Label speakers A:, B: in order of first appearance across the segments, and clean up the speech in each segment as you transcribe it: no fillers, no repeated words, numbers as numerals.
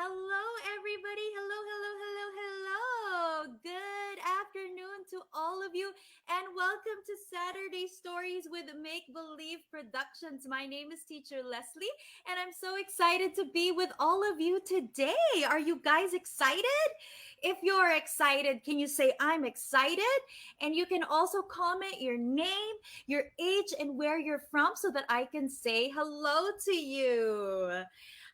A: Hello, everybody. Hello, hello, hello, hello. Good afternoon to all of you, and welcome to Saturday Stories with Make Believe Productions. My name is Teacher Leslie, and I'm so excited to be with all of you today. Are you guys excited? If you're excited, can you say, I'm excited? And you can also comment your name, your age, and where you're from so that I can say hello to you.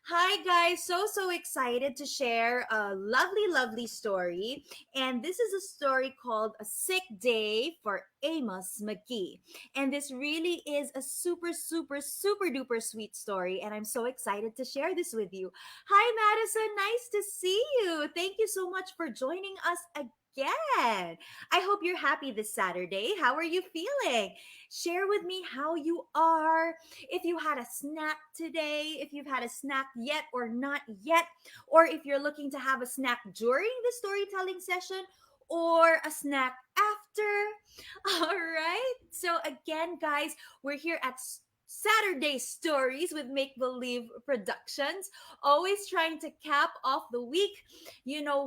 A: Hi, guys. So excited to share a lovely story. And this is a story called A Sick Day for Amos McGee. And this really is a super duper sweet story. And I'm so excited to share this with you. Hi, Madison. Nice to see you. Thank you so much for joining us again. I hope you're happy this Saturday. How are you feeling? Share with me how you are, if you had a snack today, if you've had a snack yet or not yet, or if you're looking to have a snack during the storytelling session or a snack after. All right. So, again, guys, we're here at Saturday Stories with Make Believe Productions, always trying to cap off the week,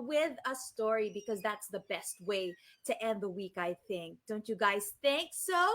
A: with a story because that's the best way to end the week, I think. Don't you guys think so?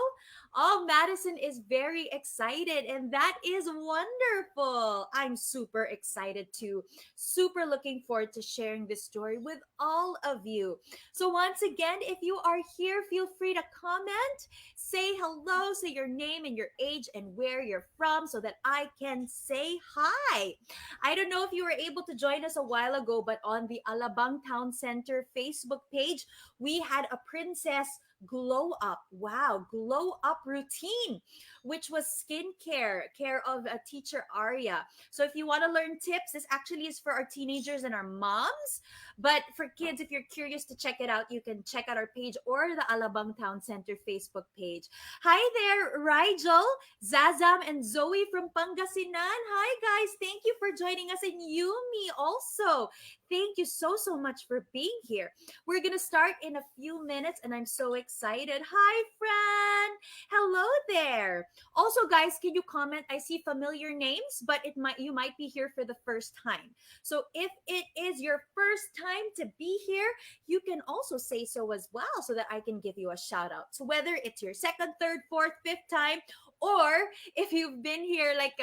A: Oh, Madison is very excited, and that is wonderful. I'm super excited too. Super looking forward to sharing this story with all of you. So, once again, if you are here, feel free to comment, say hello, say your name and your age and where you're from so that I can say hi. I don't know if you were able to join us a while ago, but on the Alabang Town Center Facebook page, we had a princess glow up. Wow, glow up routine, which was skincare, care of a teacher Aria. So if you want to learn tips, this actually is for our teenagers and our moms. But for kids, if you're curious to check it out, you can check out our page or the Alabang Town Center Facebook page. Hi there, Rigel, Zazam, and Zoe from Pangasinan. Hi guys, thank you for joining us, and Yumi also. Thank you so much for being here. We're gonna start in a few minutes, and I'm so excited. Hi, Fran. Hello there. Also, guys, can you comment? I see familiar names, but you might be here for the first time. So if it is your first time to be here, you can also say so as well, so that I can give you a shout out. So whether it's your second, third, fourth, fifth time, or if you've been here like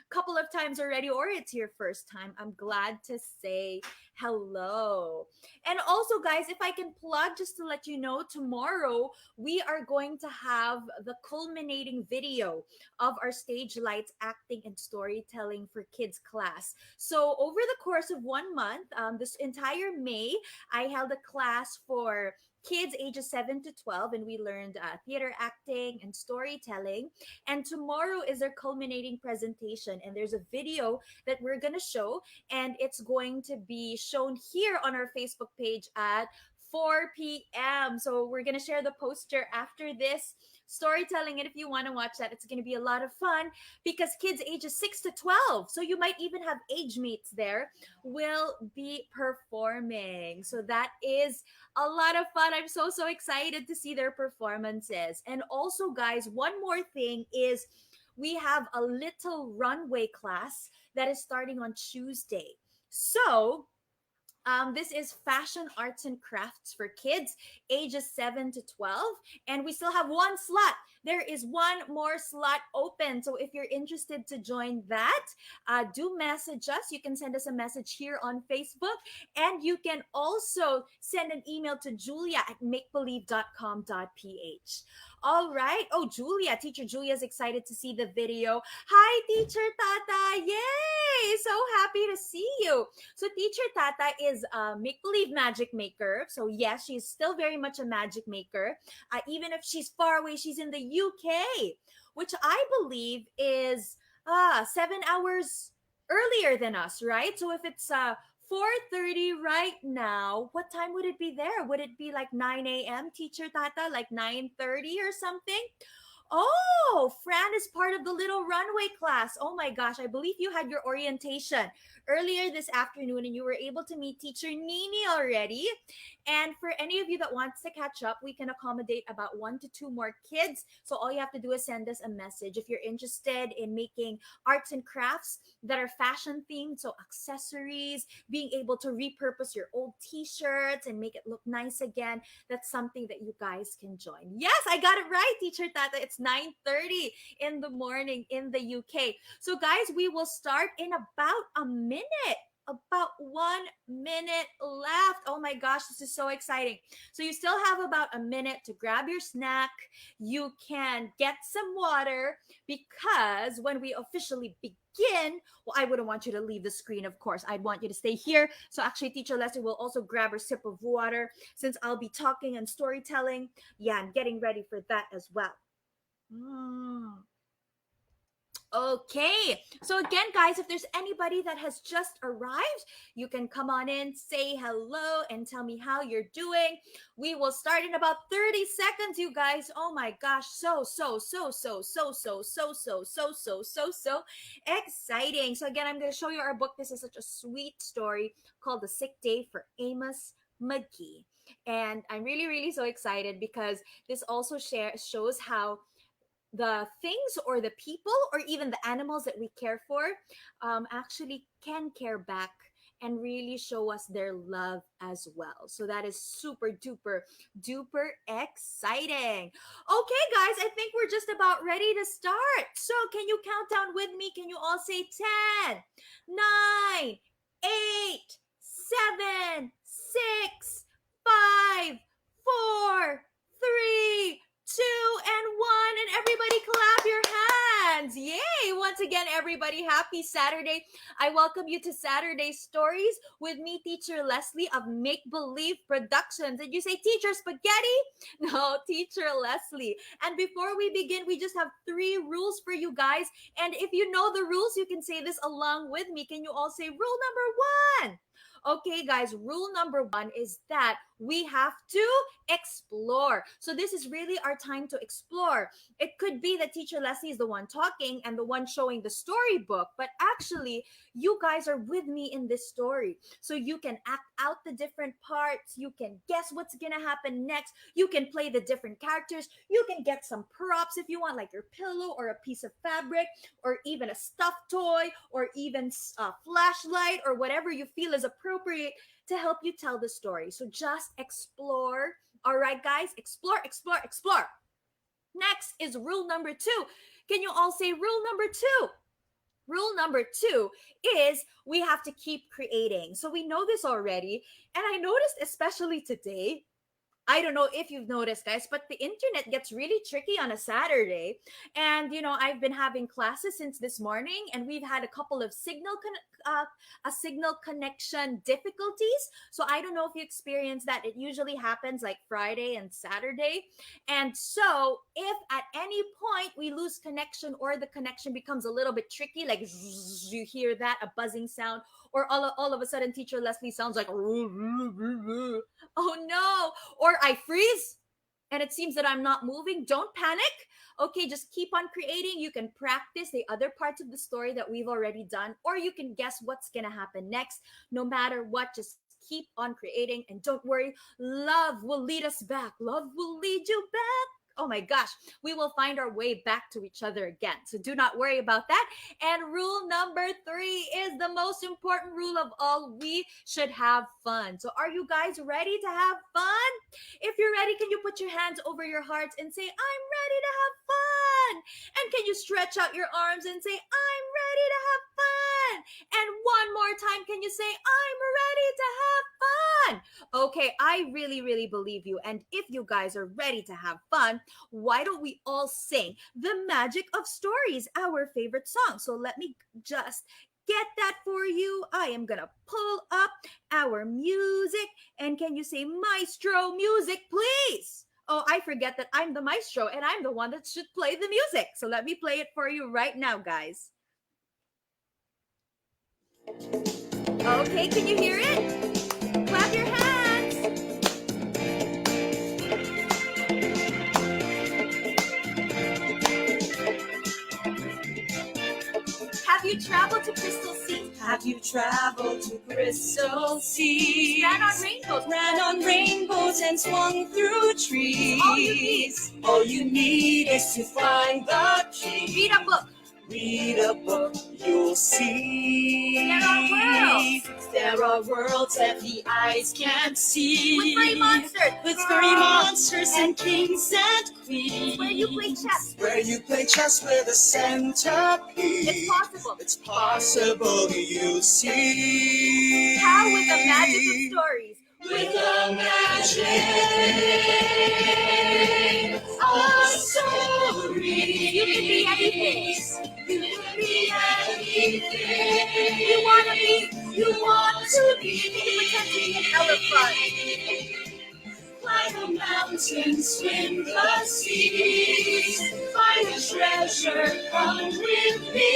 A: couple of times already, or it's your first time, I'm glad to say hello. And also, guys, if I can plug just to let you know, tomorrow we are going to have the culminating video of our stage lights acting and storytelling for kids class. So over the course of 1 month, this entire May, I held a class for kids ages 7 to 12, and we learned theater acting and storytelling. And tomorrow is our culminating presentation, and there's a video that we're going to show, and it's going to be shown here on our Facebook page at 4 p.m. So we're going to share the poster after this storytelling. And if you want to watch that, it's going to be a lot of fun because kids ages 6 to 12, so you might even have age mates there, will be performing. So that is a lot of fun. I'm so excited to see their performances. And also, guys, one more thing is we have a little runway class that is starting on Tuesday. So, this is fashion arts and crafts for kids ages 7 to 12. And we still have one slot. There is one more slot open. So if you're interested to join that, do message us. You can send us a message here on Facebook. And you can also send an email to Julia at makebelieve.com.ph. All right. Oh, Julia, teacher Julia is excited to see the video. Hi, teacher Tata. Yay. So happy to see you. So teacher Tata is a make-believe magic maker. So yes, she's still very much a magic maker. Even if she's far away, she's in the UK, which I believe is 7 hours earlier than us, right? So if it's 4:30 right now, what time would it be there? Would it be like 9 a.m., teacher Tata? Like 9:30 or something? Oh, Fran is part of the little runway class. Oh my gosh, I believe you had your orientation earlier this afternoon and you were able to meet teacher Nini already. And for any of you that wants to catch up, we can accommodate about 1 to 2 more kids. So all you have to do is send us a message if you're interested in making arts and crafts that are fashion themed, so accessories, being able to repurpose your old t-shirts and make it look nice again. That's something that you guys can join. Yes, I got it right, Teacher Tata. It's 9:30 in the morning in the UK. So guys, we will start in about a minute. About 1 minute left. Oh my gosh, this is so exciting. So you still have about a minute to grab your snack. You can get some water because when we officially begin, well, I wouldn't want you to leave the screen, of course. I'd want you to stay here. So actually, Teacher Leslie will also grab her sip of water since I'll be talking and storytelling. Yeah, and getting ready for that as well. Mm. Okay. So again, guys, if there's anybody that has just arrived, you can come on in, say hello, and tell me how you're doing. We will start in about 30 seconds, you guys. Oh my gosh, so exciting. So again, I'm going to show you our book. This is such a sweet story called The Sick Day for Amos McGee. And I'm really, really so excited because this also shows how the things or the people or even the animals that we care for actually can care back and really show us their love as well. So that is super duper duper exciting. Okay, guys, I think we're just about ready to start. So can you count down with me? Can you all say 10, 9, 8, 7, 6, 5, 4, 3, 2, and 1, and everybody clap your hands. Yay! Once again, everybody, happy Saturday. I welcome you to Saturday Stories with me, Teacher Leslie of Make Believe Productions. Did you say Teacher Spaghetti? No, Teacher Leslie. And before we begin, we just have 3 rules for you guys. And if you know the rules, you can say this along with me. Can you all say rule number 1? Okay, guys, rule number 1 is that we have to explore. So this is really our time to explore. It could be that Teacher Leslie is the one talking and the one showing the storybook, but actually, you guys are with me in this story. So you can act out the different parts. You can guess what's going to happen next. You can play the different characters. You can get some props if you want, like your pillow or a piece of fabric or even a stuffed toy or even a flashlight or whatever you feel is appropriate to help you tell the story. So just explore. All right, guys, explore, explore, explore. Next is rule number 2. Can you all say rule number 2? Rule number 2 is we have to keep creating. So we know this already. And I noticed, especially today, I don't know if you've noticed, guys, but the internet gets really tricky on a Saturday. And, I've been having classes since this morning, and we've had a couple of signal connection difficulties. So I don't know if you experienced that. It usually happens like Friday and Saturday. And so if at any point we lose connection or the connection becomes a little bit tricky, like you hear that, a buzzing sound, or all of a sudden Teacher Leslie sounds like, oh no, or I freeze and it seems that I'm not moving, don't panic. Okay, just keep on creating. You can practice the other parts of the story that we've already done, or you can guess what's going to happen next. No matter what, just keep on creating and don't worry. Love will lead us back. Love will lead you back. Oh my gosh, we will find our way back to each other again. So do not worry about that. And rule number 3 is the most important rule of all. We should have fun. So are you guys ready to have fun? If you're ready, can you put your hands over your hearts and say, I'm ready to have fun? And can you stretch out your arms and say, I'm ready to have fun? And one more time, can you say, I'm ready to have fun? Okay, I really, really believe you. And if you guys are ready to have fun, why don't we all sing The Magic of Stories, our favorite song? So let me just get that for you. I am going to pull up our music. And can you say maestro music, please? Oh, I forget that I'm the maestro and I'm the one that should play the music. So let me play it for you right now, guys. Okay, can you hear it? Clap your hands. Have you traveled to Crystal Sea?
B: Have you traveled to crystal seas?
A: Ran on rainbows
B: And swung through trees.
A: All you need.
B: All you need is to find the key.
A: Read a book.
B: Read a book, you'll see.
A: There are worlds.
B: There are worlds that the eyes can't see.
A: With furry monsters.
B: With furry monsters and kings and queens.
A: Where you play chess.
B: Where you play chess with a centipede.
A: It's possible.
B: It's possible you see.
A: How with the magic of stories.
B: With the magic of stories.
A: You can be anything.
B: You can be anything.
A: You want to be.
B: You want to be.
A: You can pretend to be an elephant.
B: Climb the mountains, swim the seas. Find a treasure, come with me.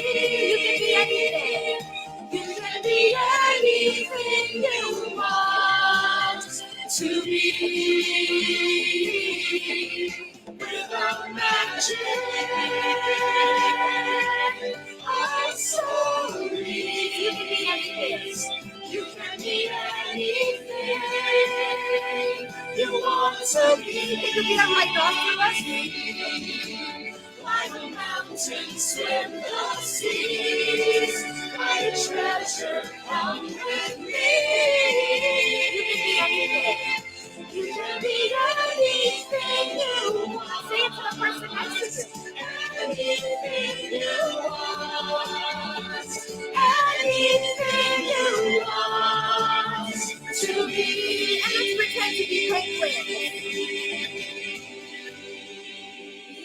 A: You can be anything.
B: You can be anything you want to be. Without magic of stories,
A: You can be anything.
B: you can be anything you want to be.
A: You can be a rhinoceros.
B: Climb the mountains, swim the seas, find a treasure, come with me.
A: You can be anything.
B: You can be anything you want.
A: Say it to the person next to you.
B: Anything you want. Anything you want to be.
A: And let's pretend to be penguins.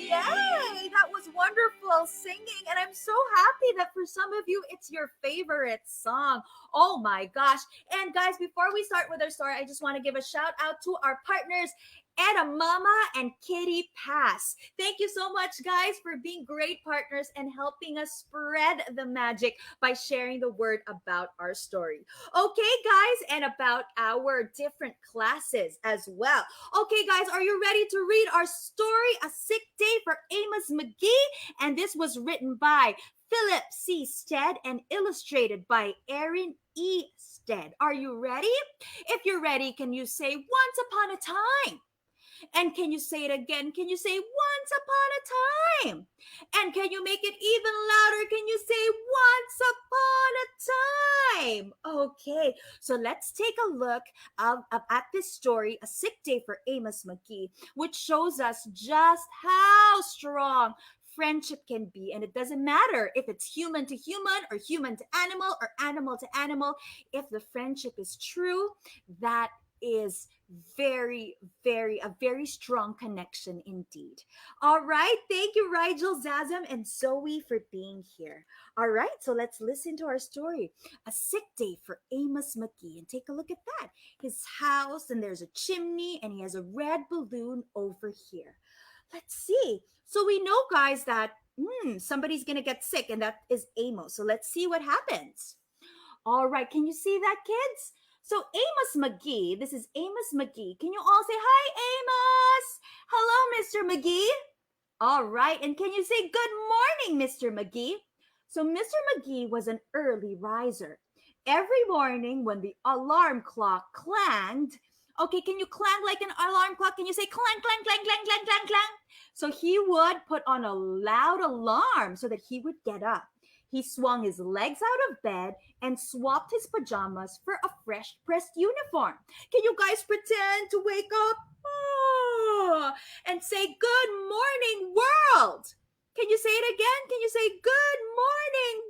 A: Yay! That was wonderful singing, and I'm so happy that for some of you it's your favorite song. Oh my gosh. And guys, before we start with our story, I just want to give a shout out to our partners, Edamama and Kitty Pass. Thank you so much, guys, for being great partners and helping us spread the magic by sharing the word about our story. Okay, guys, and about our different classes as well. Okay, guys, are you ready to read our story, A Sick Day for Amos McGee? And this was written by Philip C. Stead and illustrated by Aaron E. Stead. Are you ready? If you're ready, can you say once upon a time? And can you say it again? Can you say once upon a time? And can you make it even louder? Can you say once upon a time? Okay, so let's take a look at this story, A Sick Day for Amos McGee, which shows us just how strong friendship can be. And it doesn't matter if it's human to human or human to animal or animal to animal. If the friendship is true, that is a very strong connection indeed. All right. Thank you, Rigel, Zazam, and Zoe for being here. All right. So let's listen to our story. A Sick Day for Amos McGee. And take a look at that. His house, and there's a chimney, and he has a red balloon over here. Let's see. So we know, guys, that somebody's going to get sick, and that is Amos. So let's see what happens. All right. Can you see that, kids? So Amos McGee, this is Amos McGee. Can you all say, hi, Amos? Hello, Mr. McGee. All right. And can you say, good morning, Mr. McGee? So Mr. McGee was an early riser. Every morning when the alarm clock clanged, okay, can you clang like an alarm clock? Can you say clang, clang, clang, clang, clang, clang, clang? So he would put on a loud alarm so that he would get up. He swung his legs out of bed and swapped his pajamas for a fresh pressed uniform. Can you guys pretend to wake up and say, good morning, world? Can you say it again? Can you say, good morning,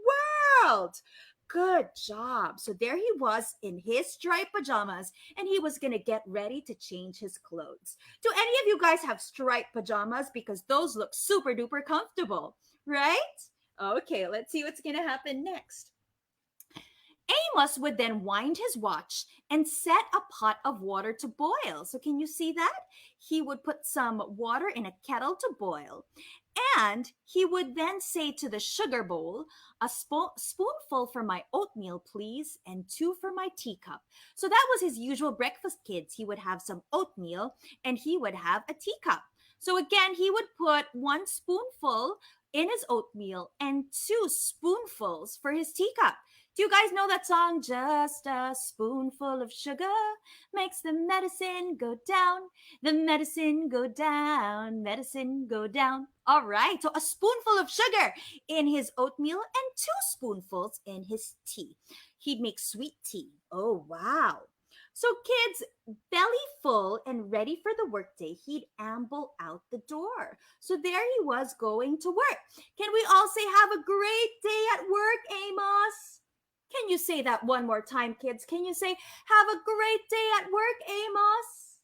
A: world? Good job. So there he was in his striped pajamas, and he was going to get ready to change his clothes. Do any of you guys have striped pajamas? Because those look super duper comfortable, right? Okay, let's see what's going to happen next. Amos would then wind his watch and set a pot of water to boil. So can you see that? He would put some water in a kettle to boil. And he would then say to the sugar bowl, a spoonful for my oatmeal, please, and 2 for my teacup. So that was his usual breakfast, kids. He would have some oatmeal and he would have a teacup. So again, he would put 1 spoonful in his oatmeal and 2 spoonfuls for his teacup. Do you guys know that song? Just a spoonful of sugar makes the medicine go down. The medicine go down, medicine go down. All right, so a spoonful of sugar in his oatmeal and 2 spoonfuls in his tea. He'd make sweet tea. Oh, wow. So, kids, belly full and ready for the workday, he'd amble out the door. So, there he was going to work. Can we all say, have a great day at work, Amos? Can you say that one more time, kids? Can you say, have a great day at work, Amos?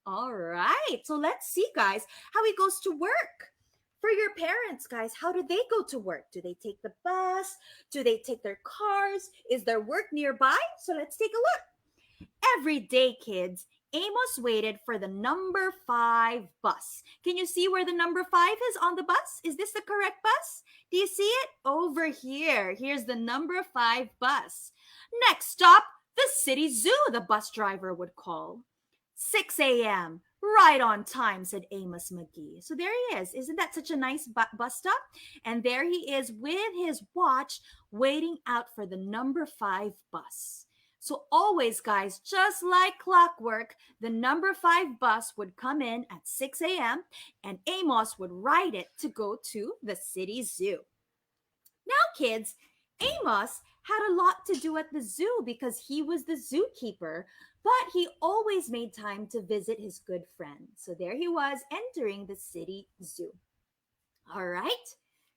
A: All right. So let's see, guys, how he goes to work. For your parents, guys, how do they go to work? Do they take the bus? Do they take their cars? Is their work nearby? So let's take a look. Every day, kids, Amos waited for the number 5 bus. Can you see where the number 5 is on the bus? Is this the correct bus? Do you see it? Over here. Here's the number 5 bus. Next stop, the city zoo, the bus driver would call. 6 a.m. Right on time, said Amos McGee. So there he is. Isn't that such a nice bus stop? And there he is with his watch waiting out for the number 5 bus. So always, guys, just like clockwork, the number 5 bus would come in at 6 a.m. and Amos would ride it to go to the city zoo. Now, kids, Amos had a lot to do at the zoo because he was the zookeeper, but he always made time to visit his good friend. So there he was entering the city zoo. All right.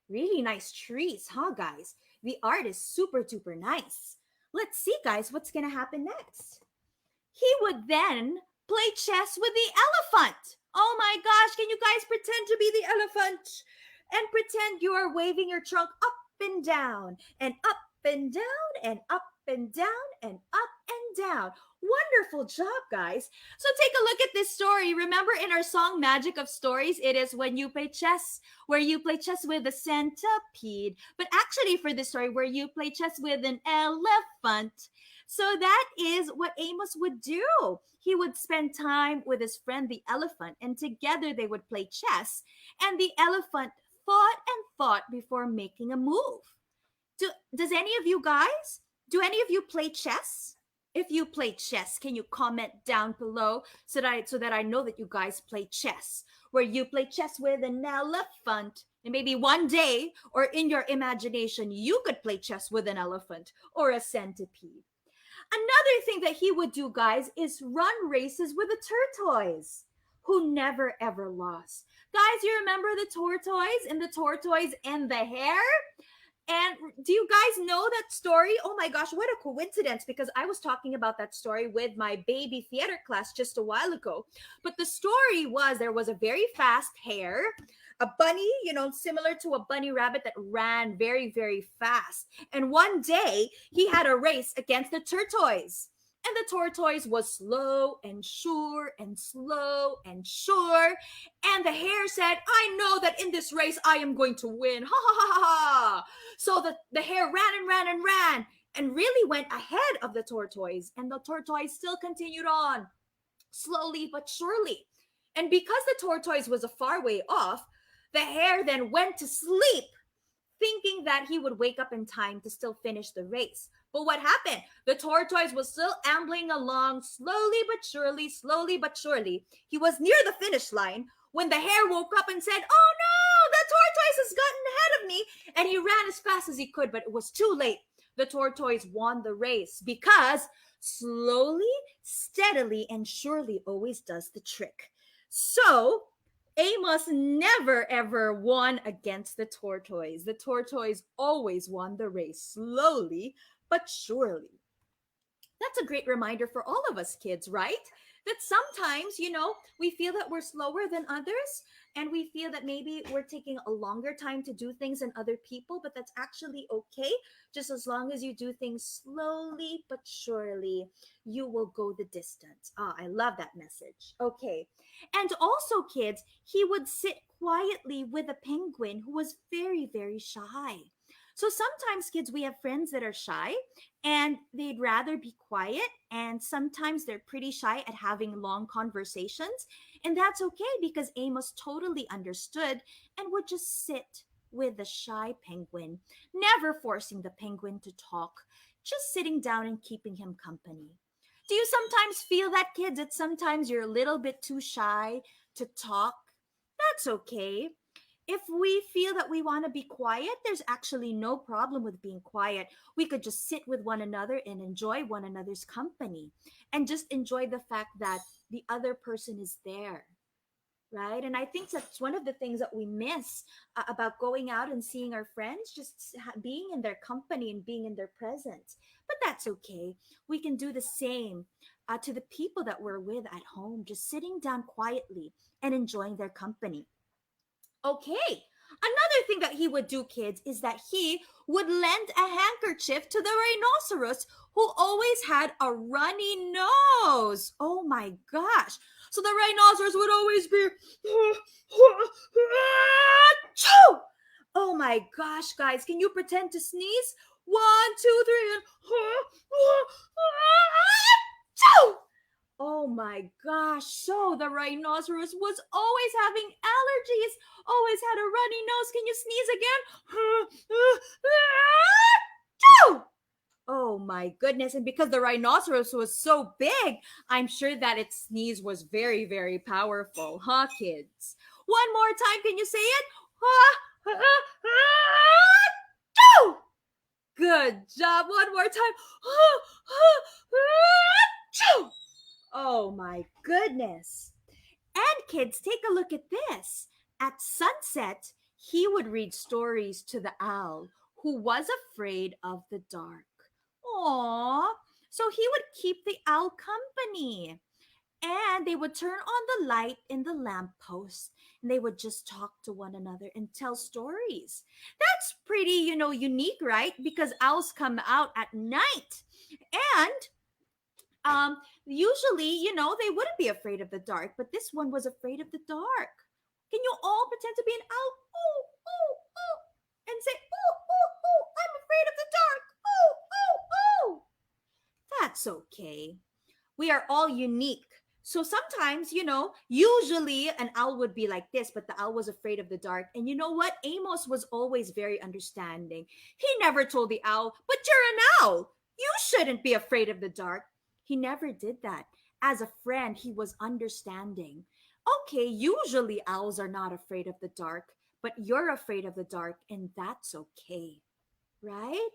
A: Really nice trees, huh, guys? The art is super duper nice. Let's see, guys, what's going to happen next. He would then play chess with the elephant. Oh my gosh, can you guys pretend to be the elephant? And pretend you are waving your trunk up and down, and up and down, and up and down, and up and down. Wonderful job, guys. So take a look at this story. Remember in our song Magic of Stories, it is when you play chess, where you play chess with a centipede. But actually for this story, where you play chess with an elephant. So that is what Amos would do. He would spend time with his friend the elephant, and together they would play chess. And the elephant thought and thought before making a move. Does any of you guys, do any of you play chess? If you play chess, can you comment down below so that I know that you guys play chess, where you play chess with an elephant? And maybe one day, or in your imagination, you could play chess with an elephant or a centipede. Another thing that he would do, guys, is run races with a tortoise who never ever lost. Guys, you remember the tortoise and the hare? And do you guys know that story? Oh my gosh, what a coincidence, because I was talking about that story with my baby theater class just a while ago. But the story was there was a very fast hare, a bunny, similar to a bunny rabbit that ran very, very fast. And one day he had a race against the tortoise. And the tortoise was slow and sure and slow and sure. And the hare said, I know that in this race I am going to win. Ha ha ha ha ha. So the hare ran and ran and ran and really went ahead of the tortoise. And the tortoise still continued on, slowly but surely. And because the tortoise was a far way off, the hare then went to sleep, thinking that he would wake up in time to still finish the race. But what happened? The tortoise was still ambling along slowly but surely, slowly but surely. He was near the finish line when the hare woke up and said, oh no, the tortoise has gotten ahead of me. And he ran as fast as he could, but it was too late. The tortoise won the race because slowly, steadily, and surely always does the trick. So Amos never ever won against the tortoise. The tortoise always won the race slowly but surely. That's a great reminder for all of us kids, right? That sometimes, we feel that we're slower than others, and we feel that maybe we're taking a longer time to do things than other people, but that's actually okay. Just as long as you do things slowly but surely, you will go the distance. I love that message. Okay. And also, kids, he would sit quietly with a penguin who was very, very shy. So sometimes, kids, we have friends that are shy and they'd rather be quiet. And sometimes they're pretty shy at having long conversations. And that's okay because Amos totally understood and would just sit with the shy penguin, never forcing the penguin to talk, just sitting down and keeping him company. Do you sometimes feel that, kids, that sometimes you're a little bit too shy to talk? That's okay. If we feel that we want to be quiet, there's actually no problem with being quiet. We could just sit with one another and enjoy one another's company and just enjoy the fact that the other person is there, right? And I think that's one of the things that we miss about going out and seeing our friends, just being in their company and being in their presence. But that's okay. We can do the same to the people that we're with at home, just sitting down quietly and enjoying their company. Okay. Another thing that he would do, kids, is that he would lend a handkerchief to the rhinoceros who always had a runny nose. Oh my gosh. So the rhinoceros would always be. Achoo! Oh my gosh, guys. Can you pretend to sneeze? One, two, three, and. Achoo! Oh my gosh. So the rhinoceros was always having allergies, always had a runny nose. Can you sneeze again? Oh my goodness. And because the rhinoceros was so big, I'm sure that its sneeze was very, very powerful, huh, kids? One more time. Can you say it? Good job. One more time. Oh my goodness. And kids, take a look at this. At sunset, he would read stories to the owl who was afraid of the dark. Aww. So he would keep the owl company. And they would turn on the light in the lamppost and they would just talk to one another and tell stories. That's pretty, unique, right? Because owls come out at night. And usually, they wouldn't be afraid of the dark, but this one was afraid of the dark. Can you all pretend to be an owl? Oh, oh, oh, and say, oh, oh, oh, I'm afraid of the dark. Oh, oh, oh. That's okay. We are all unique. So sometimes, usually an owl would be like this, but the owl was afraid of the dark. And you know what? Amos was always very understanding. He never told the owl, but you're an owl. You shouldn't be afraid of the dark. He never did that. As a friend, he was understanding. Okay, usually owls are not afraid of the dark, but you're afraid of the dark, and that's okay, right?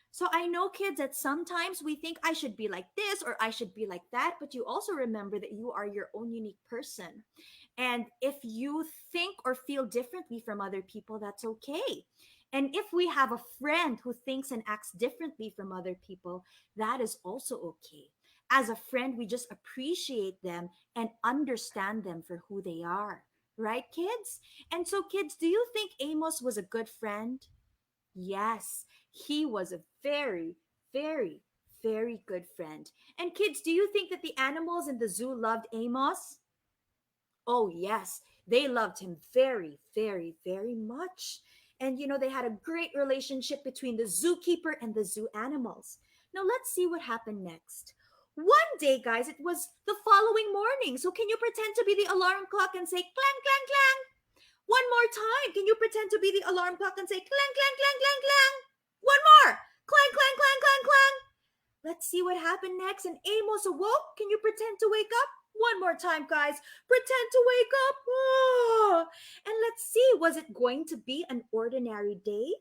A: So I know, kids, that sometimes we think I should be like this or I should be like that, but you also remember that you are your own unique person. And if you think or feel differently from other people, that's okay. And if we have a friend who thinks and acts differently from other people, that is also okay. As a friend, we just appreciate them and understand them for who they are. Right, kids? And so, kids, do you think Amos was a good friend? Yes, he was a very, very, very good friend. And kids, do you think that the animals in the zoo loved Amos? Oh, yes, they loved him very, very, very much. And they had a great relationship between the zookeeper and the zoo animals. Now, let's see what happened next. One day, guys, it was the following morning. So, can you pretend to be the alarm clock and say clang, clang, clang? One more time. Can you pretend to be the alarm clock and say clang, clang, clang, clang, clang? One more. Clang, clang, clang, clang, clang. Let's see what happened next. And Amos awoke. Can you pretend to wake up? One more time, guys. Pretend to wake up. Oh. And let's see, was it going to be an ordinary day?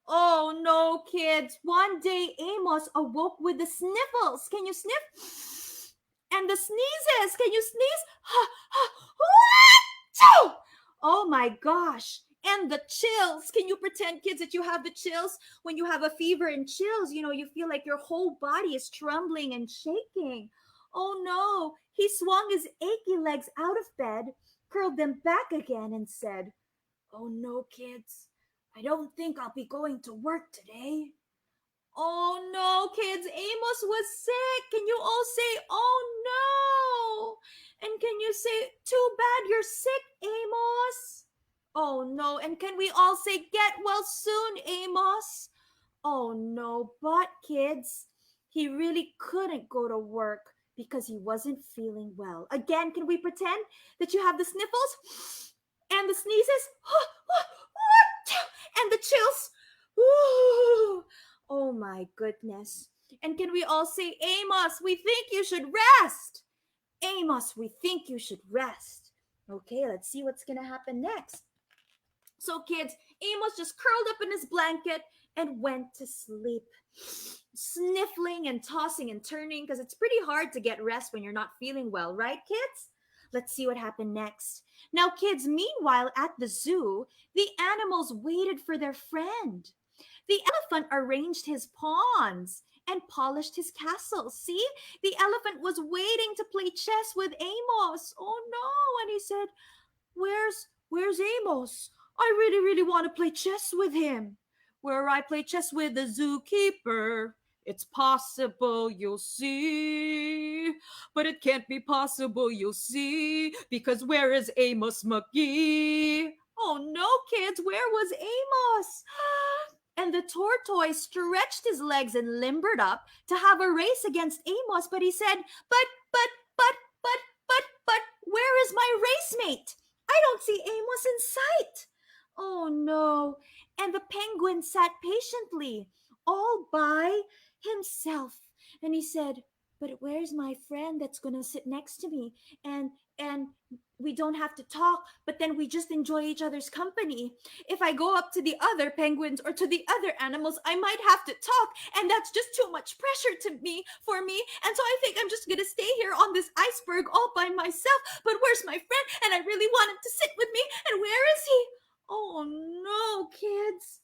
A: Oh no, kids. One day Amos awoke with the sniffles. Can you sniff? And the sneezes. Can you sneeze? Ha, ha, achoo! Oh my gosh. And the chills. Can you pretend, kids, that you have the chills? When you have a fever and chills, you feel like your whole body is trembling and shaking. Oh no. He swung his achy legs out of bed, curled them back again, and said, oh no, kids. I don't think I'll be going to work today. Oh no, kids, Amos was sick. Can you all say, oh no? And can you say, too bad you're sick, Amos? Oh no, and can we all say, get well soon, Amos? Oh no, but kids, he really couldn't go to work because he wasn't feeling well. Again, can we pretend that you have the sniffles and the sneezes? And the chills. Ooh, oh my goodness. And can we all say, Amos, we think you should rest? Amos, we think you should rest. Okay, let's see what's gonna happen next. So, kids, Amos just curled up in his blanket and went to sleep, sniffling and tossing and turning because it's pretty hard to get rest when you're not feeling well, right, kids? Let's see what happened next. Now, kids, meanwhile, at the zoo, the animals waited for their friend. The elephant arranged his pawns and polished his castle. See, the elephant was waiting to play chess with Amos. Oh no, and he said, Where's Amos? I really want to play chess with him. Where I play chess with the zookeeper. It's possible you'll see, but it can't be possible you'll see, because where is Amos McGee? Oh no, kids, where was Amos? And the tortoise stretched his legs and limbered up to have a race against Amos, but he said, but, but, but, but, where is my race mate? I don't see Amos in sight. Oh no. And the penguin sat patiently, all by himself. And he said, but where's my friend that's going to sit next to me? And we don't have to talk, but then we just enjoy each other's company. If I go up to the other penguins or to the other animals, I might have to talk, and that's just too much pressure for me. And so I think I'm just gonna stay here on this iceberg all by myself. But where's my friend? And I really want him to sit with me. And where is he? Oh no, kids.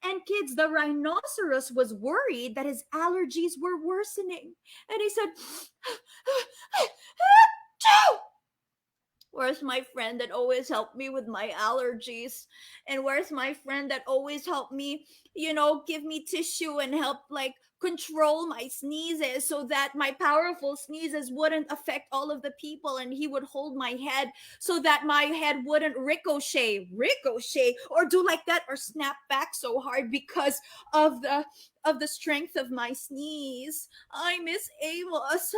A: And kids, the rhinoceros was worried that his allergies were worsening. And he said, Achoo! Where's my friend that always helped me with my allergies? And where's my friend that always helped me, give me tissue and help control my sneezes so that my powerful sneezes wouldn't affect all of the people, and he would hold my head so that my head wouldn't ricochet or do like that or snap back so hard because of the strength of my sneeze. I miss Amos.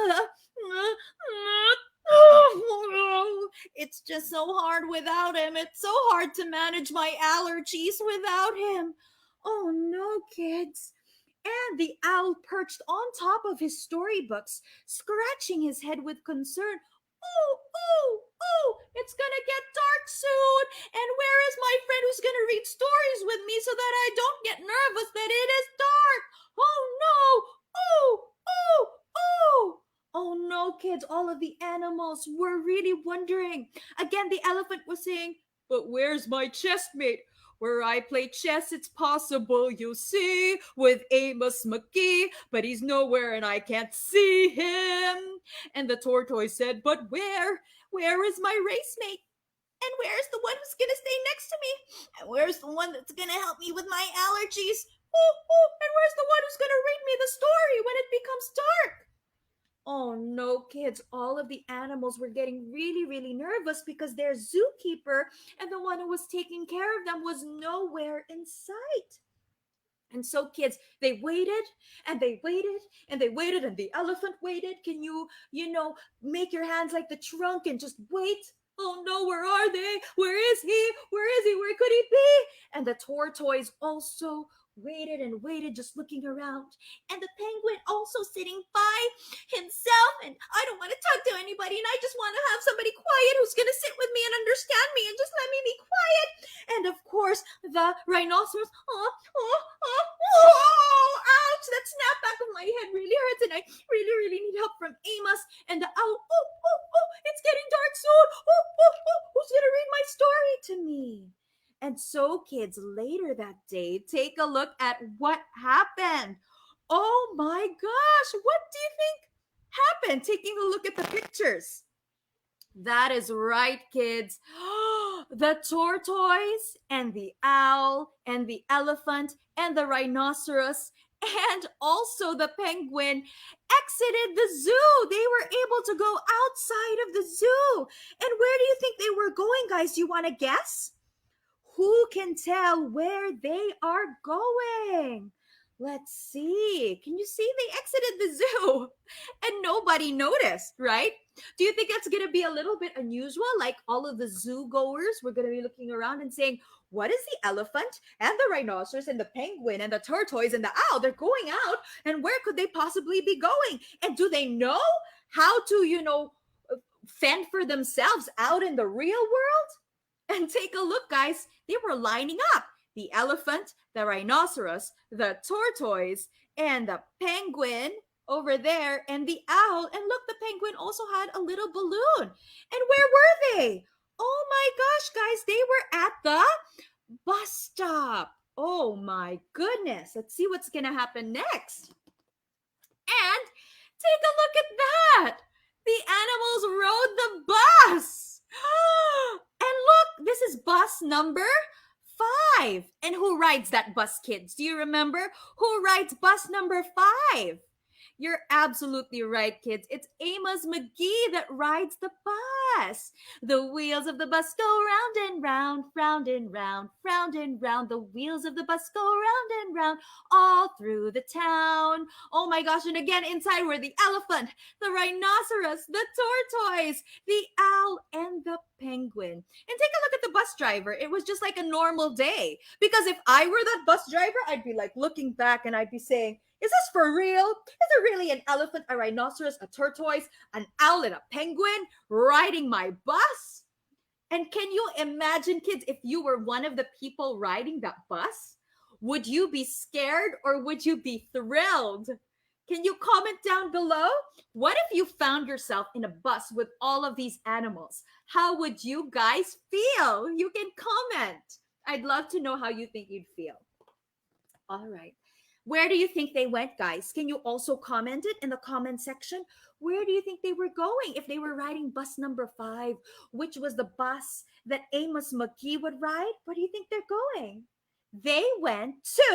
A: It's just so hard without him. It's so hard to manage my allergies without him. Oh no, kids. And the owl perched on top of his storybooks, scratching his head with concern. Oh, it's gonna get dark soon. And where is my friend who's gonna read stories with me so that I don't get nervous that it is dark? Oh no! Oh! Oh no, kids, all of the animals were really wondering. Again, the elephant was saying, but where's my chessmate? Where I play chess, it's possible you'll see with Amos McGee, but he's nowhere and I can't see him. And the tortoise said, but where? Where is my race mate? And where's the one who's gonna stay next to me? And where's the one that's gonna help me with my allergies? And where's the one who's gonna read me the story when it becomes dark? Oh no, kids, all of the animals were getting really nervous because their zookeeper and the one who was taking care of them was nowhere in sight. And so, kids, they waited and they waited and they waited, and the elephant waited. Can make your hands like the trunk and just wait? Oh no, where are they? Where is he? Where is he? Where could he be? And the tortoise also waited and waited, just looking around. And the penguin also sitting by himself. And I don't want to talk to anybody, and I just want to have somebody quiet who's going to sit with me and understand me and just let me be quiet. And of course, the rhinoceros, ouch, that snapback of my head really hurts, and I really need help from Amos. And the owl, it's getting dark soon. Who's going to read my story to me? And so, kids, later that day, take a look at what happened. Oh my gosh, what do you think happened? Taking a look at the pictures. That is right, kids. The tortoise and the owl and the elephant and the rhinoceros and also the penguin exited the zoo. They were able to go outside of the zoo. And where do you think they were going, guys? Do you want to guess? Who can tell where they are going? Let's see. Can you see they exited the zoo and nobody noticed, right? Do you think that's going to be a little bit unusual? Like all of the zoo goers were going to be looking around and saying, what is the elephant and the rhinoceros and the penguin and the tortoise and the owl? They're going out, and where could they possibly be going? And do they know how to, fend for themselves out in the real world? And take a look, guys. They were lining up. The elephant, the rhinoceros, the tortoise, and the penguin over there, and the owl. And look, the penguin also had a little balloon. And where were they? Oh my gosh, guys, they were at the bus stop. Oh my goodness. Let's see what's going to happen next. And take a look at that. The animals rode the bus. And look, this is bus number 5. And who rides that bus, kids? Do you remember? Who rides bus number 5? You're absolutely right, kids. It's Amos McGee that rides the bus. The wheels of the bus go round and round, round and round, round and round. The wheels of the bus go round and round all through the town. Oh my gosh, and again inside were the elephant, the rhinoceros, the tortoise, the owl, and the penguin. And take a look at the bus driver. It was just like a normal day. Because if I were that bus driver, I'd be like looking back and I'd be saying, is this for real? Is there really an elephant, a rhinoceros, a tortoise, an owl, and a penguin riding my bus? And can you imagine, kids, if you were one of the people riding that bus? Would you be scared or would you be thrilled? Can you comment down below? What if you found yourself in a bus with all of these animals? How would you guys feel? You can comment. I'd love to know how you think you'd feel. All right. Where do you think they went, guys? Can you also comment it in the comment section? Where do you think they were going if they were riding bus number 5, which was the bus that Amos McGee would ride? Where do you think they're going? They went to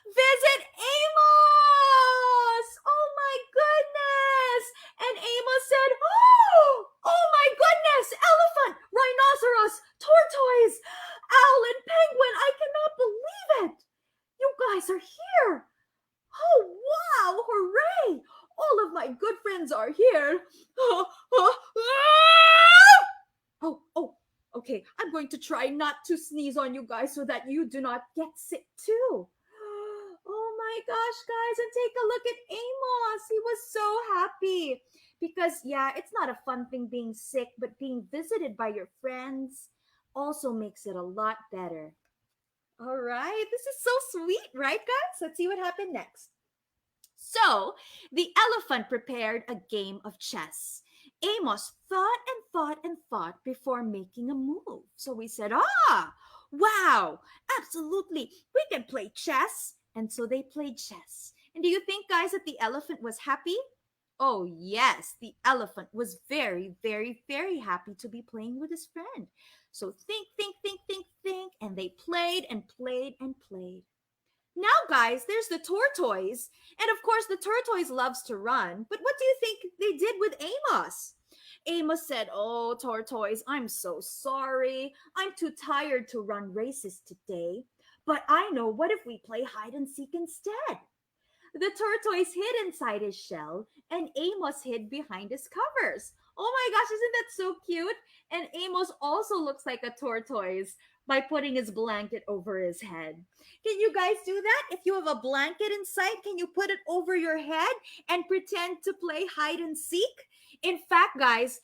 A: visit Amos! Oh my goodness! And Amos said, oh my goodness! Elephant, rhinoceros, tortoise, owl, and penguin! I cannot believe it! You guys are here! Oh, wow! Hooray! All of my good friends are here. Okay. I'm going to try not to sneeze on you guys so that you do not get sick too. Oh my gosh, guys. And take a look at Amos. He was so happy. Because, yeah, it's not a fun thing being sick, but being visited by your friends also makes it a lot better. All right, this is so sweet, right, guys? Let's see what happened next. So, the elephant prepared a game of chess. Amos thought and thought and thought before making a move. So we said, wow, absolutely, we can play chess. And so they played chess. And do you think, guys, that the elephant was happy? Oh, yes, the elephant was very, very, very happy to be playing with his friend. So think, and they played and played and played. Now, guys, there's the tortoise. And of course, the tortoise loves to run. But what do you think they did with Amos? Amos said, oh, tortoise, I'm so sorry. I'm too tired to run races today. But I know, what if we play hide and seek instead? The tortoise hid inside his shell, and Amos hid behind his covers. Oh my gosh, isn't that so cute? And Amos also looks like a tortoise by putting his blanket over his head. Can you guys do that? If you have a blanket inside, can you put it over your head and pretend to play hide and seek? In fact, guys,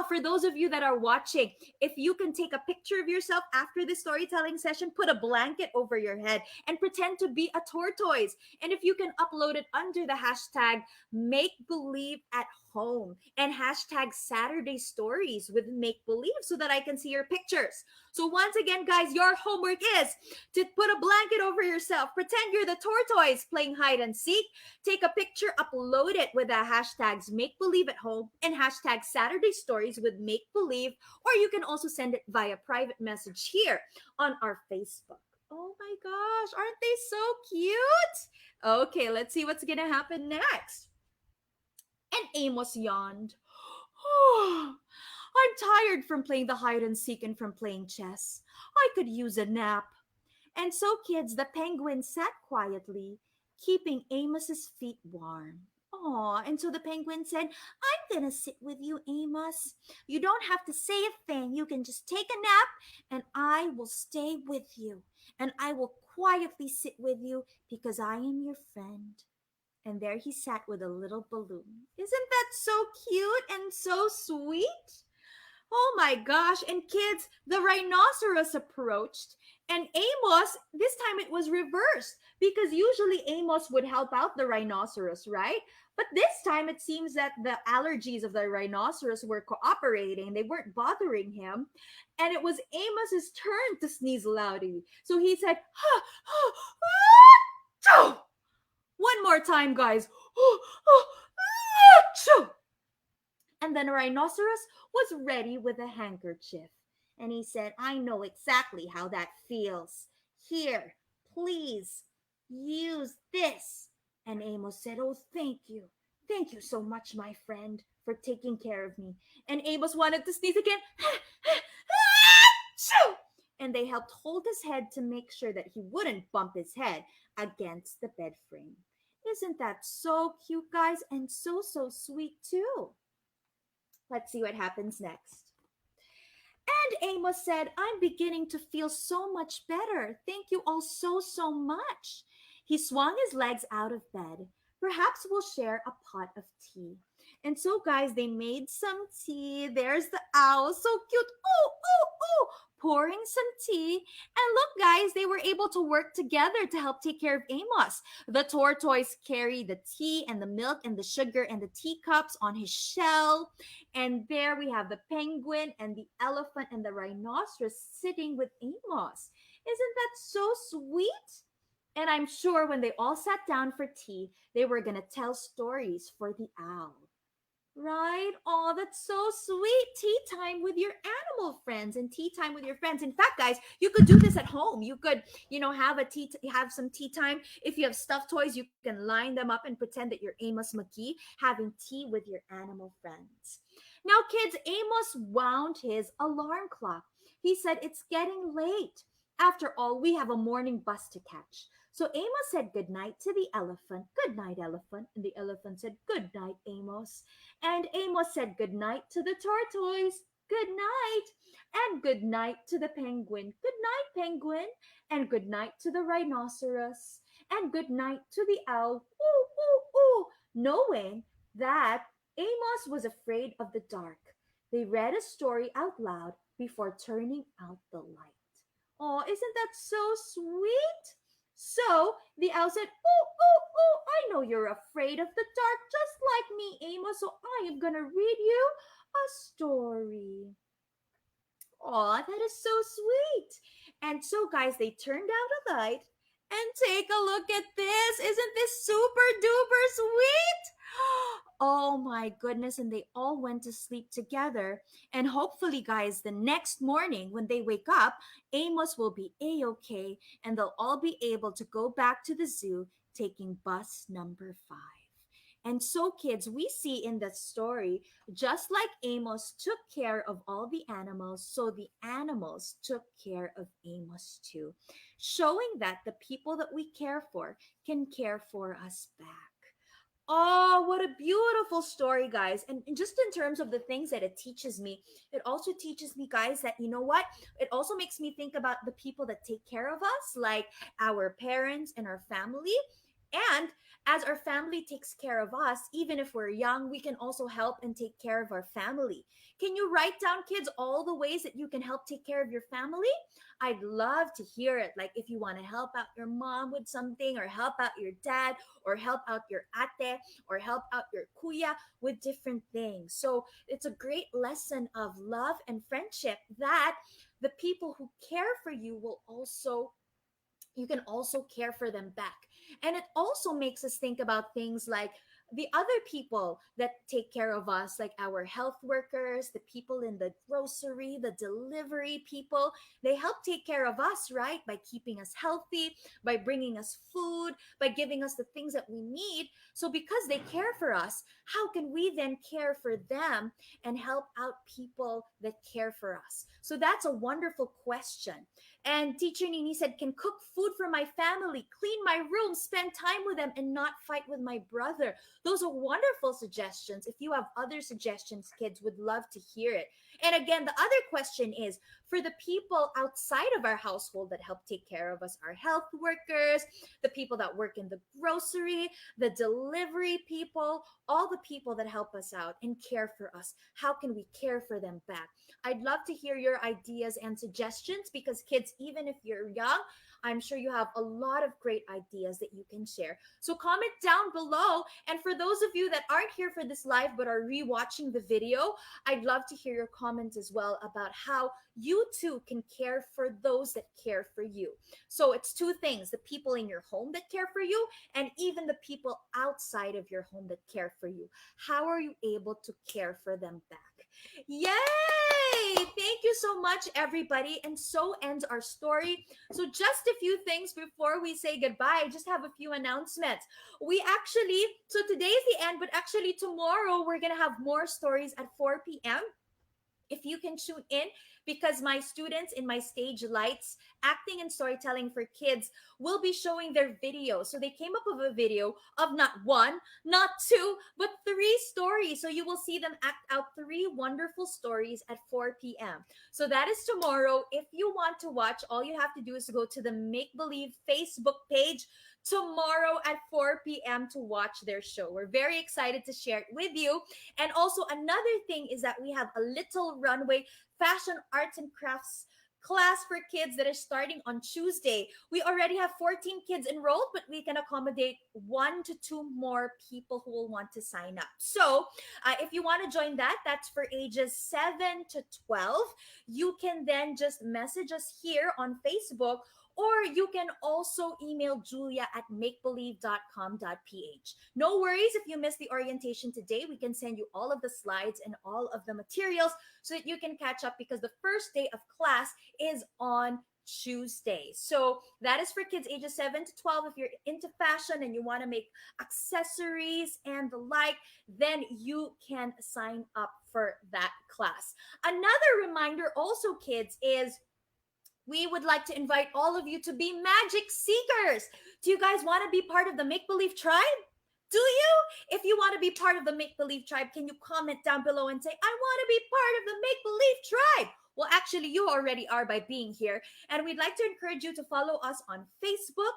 A: for those of you that are watching, if you can take a picture of yourself after the storytelling session, put a blanket over your head and pretend to be a tortoise. And if you can upload it under the hashtag make believe at home and hashtag Saturday stories with make believe so that I can see your pictures. So once again, guys, your homework is to put a blanket over yourself, pretend you're the tortoise playing hide and seek, take a picture, upload it with the hashtags make believe at home and hashtag Saturday stories with make believe, or you can also send it via private message here on our Facebook. Oh my gosh, aren't they so cute? Okay, let's see what's gonna happen next. And Amos yawned. I'm tired from playing the hide and seek and from playing chess. I could use a nap. And so, kids, the penguin sat quietly, keeping Amos's feet warm. Aw, and so the penguin said, I'm gonna sit with you, Amos. You don't have to say a thing. You can just take a nap, and I will stay with you. And I will quietly sit with you because I am your friend. And there he sat with a little balloon. Isn't that so cute and so sweet? Oh my gosh. And kids, the rhinoceros approached. And Amos, this time it was reversed because usually Amos would help out the rhinoceros, right? But this time it seems that the allergies of the rhinoceros were cooperating. They weren't bothering him. And it was Amos's turn to sneeze loudly. So he said, ha, ha, achoo! One more time, guys. Achoo! And then a rhinoceros was ready with a handkerchief. And he said, I know exactly how that feels. Here, please, use this. And Amos said, oh, thank you. Thank you so much, my friend, for taking care of me. And Amos wanted to sneeze again. And they helped hold his head to make sure that he wouldn't bump his head against the bed frame. Isn't that so cute, guys? And so, so sweet, too. Let's see what happens next. And Amos said, I'm beginning to feel so much better. Thank you all so, so much. He swung his legs out of bed. Perhaps we'll share a pot of tea. And so, guys, they made some tea. There's the owl. So cute. Oh, oh, oh. Pouring some tea. And look, guys, they were able to work together to help take care of Amos. The tortoise carried the tea and the milk and the sugar and the teacups on his shell. And there we have the penguin and the elephant and the rhinoceros sitting with Amos. Isn't that so sweet? And I'm sure when they all sat down for tea, they were going to tell stories for the owl. Right? Oh, that's so sweet. Tea time with your animal friends and tea time with your friends. In fact, guys, you could do this at home. You could, have some tea time. If you have stuffed toys, you can line them up and pretend that you're Amos McGee having tea with your animal friends. Now, kids, Amos wound his alarm clock. He said, it's getting late. After all, we have a morning bus to catch. So Amos said goodnight to the elephant. Good night, elephant. And the elephant said, good night, Amos. And Amos said good night to the tortoise. Good night. And good night to the penguin. Good night, penguin. And good night to the rhinoceros. And good night to the owl. Ooh, ooh, ooh. Knowing that Amos was afraid of the dark, they read a story out loud before turning out the light. Oh, isn't that so sweet? So the owl said, oh, oh, oh, I know you're afraid of the dark just like me, Amos, so I am going to read you a story. Aw, that is so sweet. And so, guys, they turned out a light and take a look at this. Isn't this super duper sweet? Oh my goodness. And they all went to sleep together. And hopefully, guys, the next morning when they wake up, Amos will be A-okay and they'll all be able to go back to the zoo taking bus number 5. And so, kids, we see in that story, just like Amos took care of all the animals, so the animals took care of Amos too, showing that the people that we care for can care for us back. Oh, what a beautiful story, guys. And just in terms of the things that it teaches me, it also teaches me, guys, that you know what? It also makes me think about the people that take care of us, like our parents and our family. And as our family takes care of us, even if we're young, we can also help and take care of our family. Can you write down, kids, all the ways that you can help take care of your family? I'd love to hear it. Like if you want to help out your mom with something, or help out your dad, or help out your ate, or help out your kuya with different things. So it's a great lesson of love and friendship that the people who care for you will also you can also care for them back. And it also makes us think about things like the other people that take care of us, like our health workers, the people in the grocery, the delivery people. They help take care of us, right? By keeping us healthy, by bringing us food, by giving us the things that we need. So, because they care for us, how can we then care for them and help out people that care for us? So, that's a wonderful question. And teacher Nini said, can cook food for my family, clean my room, spend time with them, and not fight with my brother. Those are wonderful suggestions. If you have other suggestions, kids would love to hear it. And again, the other question is for the people outside of our household that help take care of us, our health workers, the people that work in the grocery, the delivery people, all the people that help us out and care for us. How can we care for them back? I'd love to hear your ideas and suggestions because kids, even if you're young, I'm sure you have a lot of great ideas that you can share. So comment down below. And for those of you that aren't here for this live but are rewatching the video, I'd love to hear your comments as well about how you too can care for those that care for you. So it's two things: the people in your home that care for you, and even the people outside of your home that care for you. How are you able to care for them back? Yay! Thank you so much, everybody. And so ends our story. So, just a few things before we say goodbye. I just have a few announcements. So today is the end, but actually, tomorrow we're going to have more stories at 4 p.m. If you can tune in, because my students in my stage lights acting and storytelling for kids will be showing their video. So they came up with a video of not one, not two, but three stories. So you will see them act out three wonderful stories at 4 p.m. So that is tomorrow. If you want to watch, all you have to do is to go to the Make Believe Facebook page tomorrow at 4 p.m. to watch their show. We're very excited to share it with you. And also, another thing is that we have a Little Runway fashion arts and crafts class for kids that is starting on Tuesday. We already have 14 kids enrolled, but we can accommodate 1 to 2 more people who will want to sign up. So, if you want to join that, that's for ages 7 to 12. You can then just message us here on Facebook, or you can also email Julia at makebelieve.com.ph. No worries if you missed the orientation today. We can send you all of the slides and all of the materials so that you can catch up, because the first day of class is on Tuesday. So that is for kids ages 7 to 12. If you're into fashion and you want to make accessories and the like, then you can sign up for that class. Another reminder also, kids, is we would like to invite all of you to be magic seekers. Do you guys want to be part of the Make Believe tribe? Do you? If you want to be part of the Make Believe tribe, can you comment down below and say, I want to be part of the Make Believe tribe? Well, actually, you already are by being here. And we'd like to encourage you to follow us on Facebook.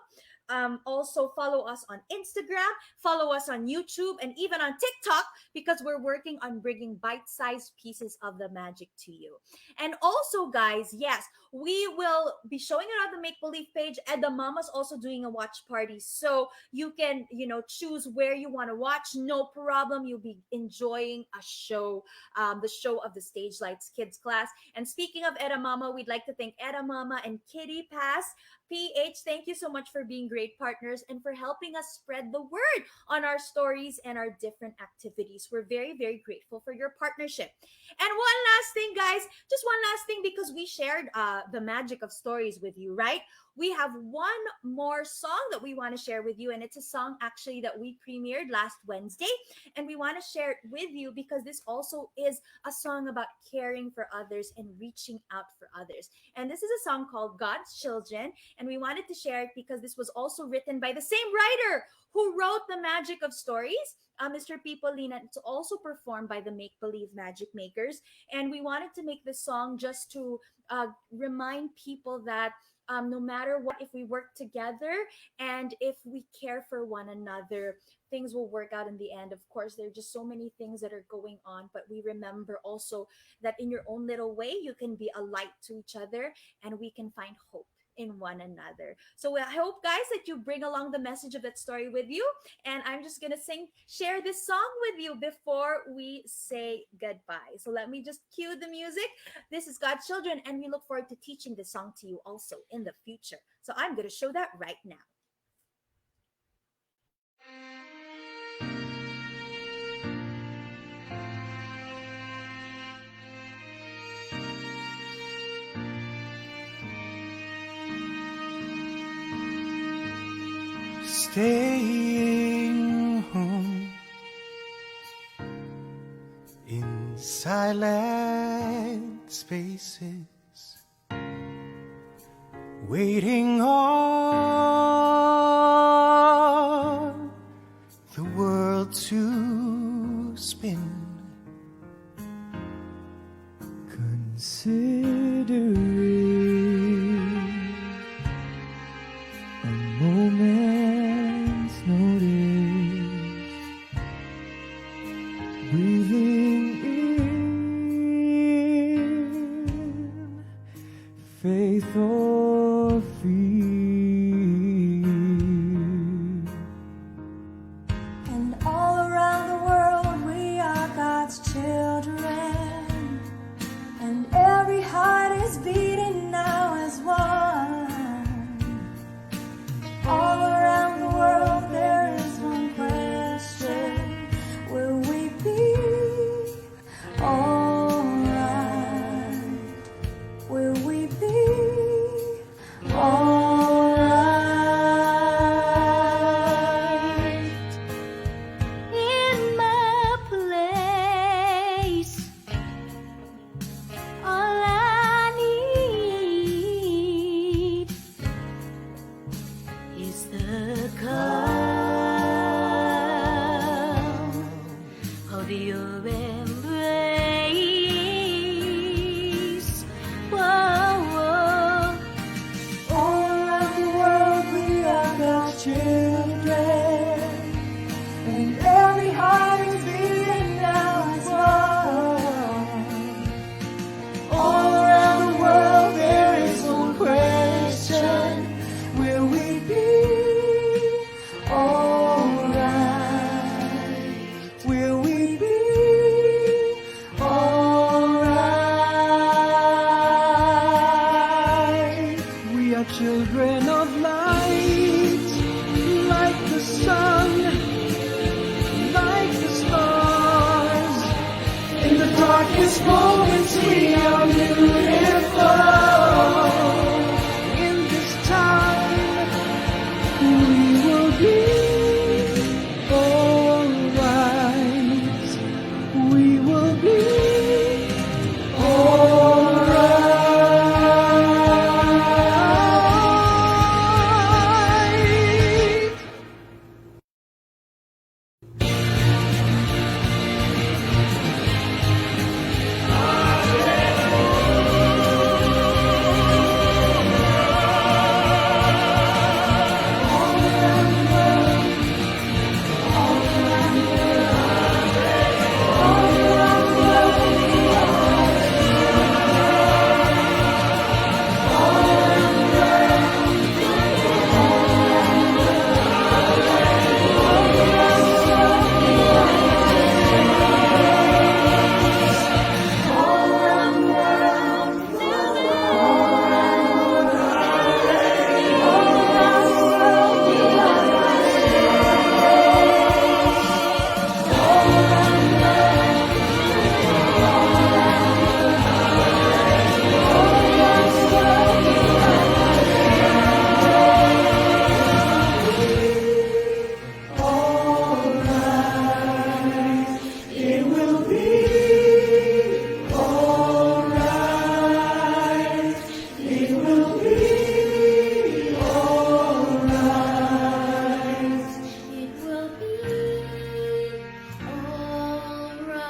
A: Also, follow us on Instagram, follow us on YouTube, and even on TikTok, because we're working on bringing bite sized pieces of the magic to you. And also, guys, yes, we will be showing it on the Make Believe page, and the mama's also doing a watch party. So you can, choose where you want to watch. No problem. You'll be enjoying a show, the show of the Stage Lights Kids class. And speaking of Eda Mama, we'd like to thank Eda Mama and Kitty Pass PH. Thank you so much for being great partners and for helping us spread the word on our stories and our different activities. We're very, very grateful for your partnership. And one last thing, guys, just one last thing, because we shared the magic of stories with you, right? We have one more song that we want to share with you, and it's a song actually that we premiered last Wednesday, and we want to share it with you because this also is a song about caring for others and reaching out for others. And this is a song called God's Children, and we wanted to share it because this was also written by the same writer who wrote The Magic of Stories, Mr. Pipolina. It's also performed by the Make Believe Magic Makers, and we wanted to make this song just to remind people that no matter what, if we work together and if we care for one another, things will work out in the end. Of course, there are just so many things that are going on, but we remember also that in your own little way, you can be a light to each other, and we can find hope in one another. So I hope, guys, that you bring along the message of that story with you. And I'm just gonna share this song with you before we say goodbye. So let me just cue the music. This is God's Children, and we look forward to teaching this song to you also in the future. So I'm gonna show that right now.
B: Staying home in silent spaces, waiting on the world to spin, considering a moment's notice, breathing in faith or fear.
C: And all around the world we are God's children, and every heart is beating now as one. All around the world there is one question: will we be alright? Will we be alright? In my place, all I need is the calm of your embrace. Whoa, whoa. All around the world we are God's children, and every heart is beating now as one. All around the world there is one question: will we be alright? Will we be alright? We are children of light, like the sun, like the stars. In the darkest moments we are beautiful. In this time we will be alright. We will be alright. It will be alright. It will be alright. It will be alright.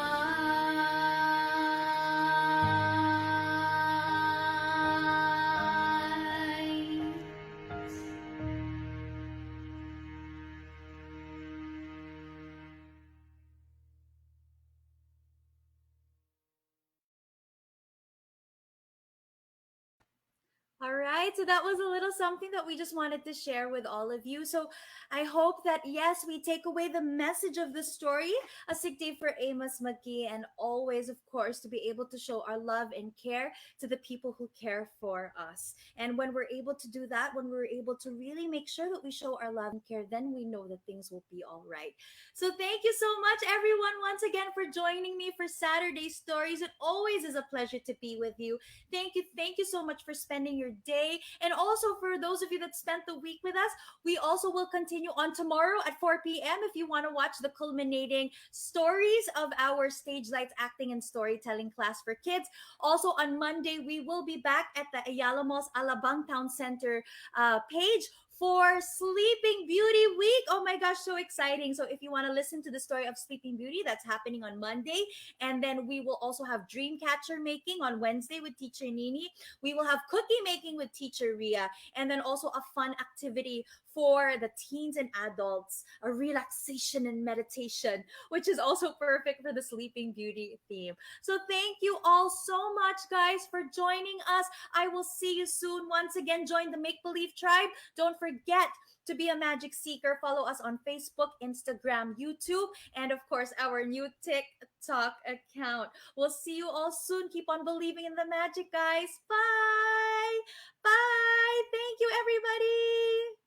A: All right, so that was a little something that we just wanted to share with all of you. So I hope that, yes, we take away the message of the story, a sick day for Amos McGee, and always, of course, to be able to show our love and care to the people who care for us. And when we're able to do that, when we're able to really make sure that we show our love and care, then we know that things will be all right. So thank you so much, everyone, once again for joining me for Saturday Stories. It always is a pleasure to be with you. Thank you so much for spending your day. And also for those of you that spent the week with us, we also will continue on tomorrow at 4 p.m. if you want to watch the culminating stories of our Stage Lights acting and storytelling class for kids. Also on Monday, we will be back at the Ayala Malls Alabang Town Center page for Sleeping Beauty Week. Oh my gosh, so exciting. So if you want to listen to the story of Sleeping Beauty, that's happening on Monday. And then we will also have dream catcher making on Wednesday with Teacher Nini. We will have cookie making with Teacher Ria. And then also a fun activity for the teens and adults, a relaxation and meditation, which is also perfect for the Sleeping Beauty theme. So thank you all so much, guys, for joining us. I will see you soon. Once again, join the Make Believe Tribe. Don't forget to be a magic seeker. Follow us on Facebook, Instagram, YouTube, and of course, our new TikTok account. We'll see you all soon. Keep on believing in the magic, guys. Bye. Bye. Thank you, everybody.